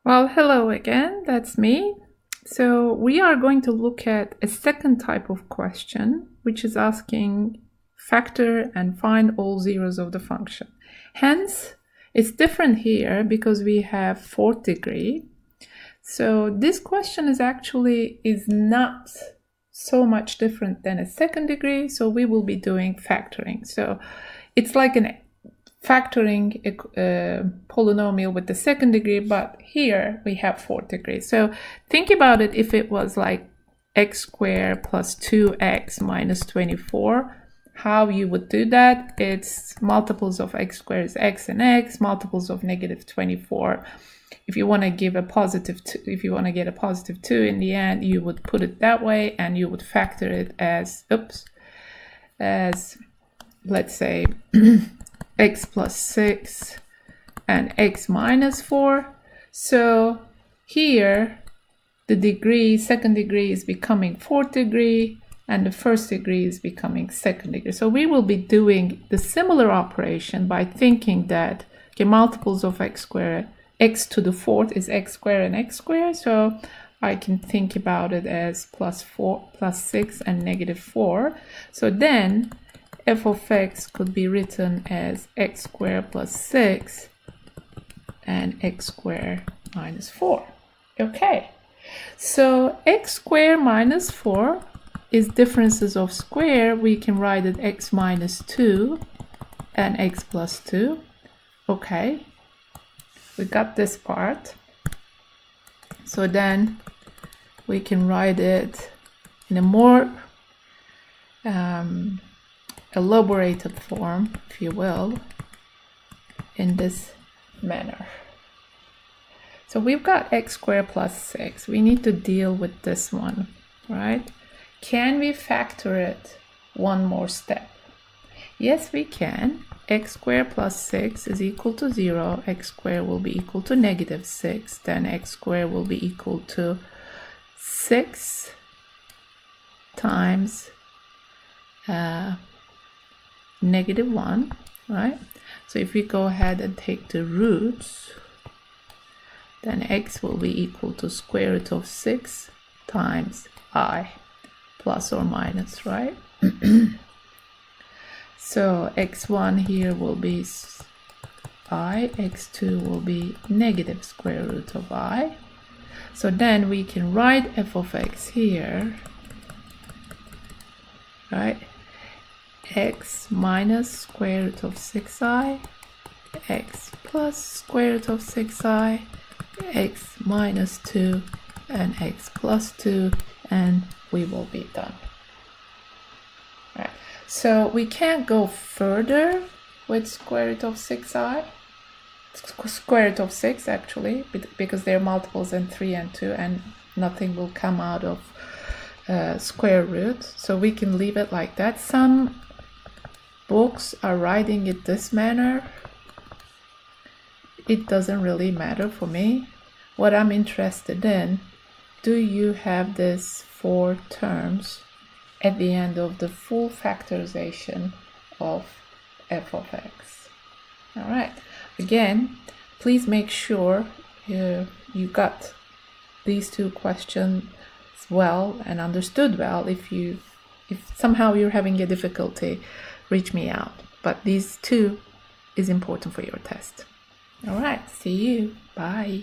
Well, hello again, that's me. So we are going to look at a second type of question, which is asking factor and find all zeros of the function. Hence, it's different here because we have fourth degree. So this question is not so much different than a second degree, so we will be doing factoring. So it's like factoring a polynomial with the second degree, but here we have fourth degree. So think about it if it was like x squared plus 2x minus 24, how you would do that. It's multiples of x squared is x and x, multiples of negative 24. If you want to give a positive 2, if you want to get a positive 2 in the end, you would put it that way and you would factor it as let's say x plus 6 and x minus 4. So here the second degree is becoming fourth degree and the first degree is becoming second degree. So we will be doing the similar operation by thinking that multiples of x squared, x to the fourth is x squared and x squared. So I can think about it as plus 6 and negative 4. So then f of x could be written as x squared plus 6 and x squared minus 4. Okay, so x squared minus 4 is differences of square. We can write it x minus 2 and x plus 2. Okay, we got this part. So then we can write it in a more elaborated form, if you will, in this manner. So we've got x squared plus 6. We need to deal with this one, right? Can we factor it one more step? Yes, we can. X squared plus 6 is equal to 0. X squared will be equal to negative 6. Then x squared will be equal to 6 times negative 1, right? So if we go ahead and take the roots, then x will be equal to square root of 6 times I, plus or minus, right? So x1 here will be I, x2 will be negative square root of I. So then we can write f of x here, right? X minus square root of 6i, x plus square root of 6i, x minus 2, and x plus 2, and we will be done. All right. So we can't go further with square root of 6i, square root of 6 actually, because they're multiples in 3 and 2, and nothing will come out of square root. So we can leave it like that. Some books are writing it this manner. It doesn't really matter for me. What I'm interested in, do you have this 4 terms at the end of the full factorization of f of x? All right. Again, please make sure you got these two questions well and understood well. If somehow you're having a difficulty, reach me out. But these two is important for your test. All right. See you. Bye.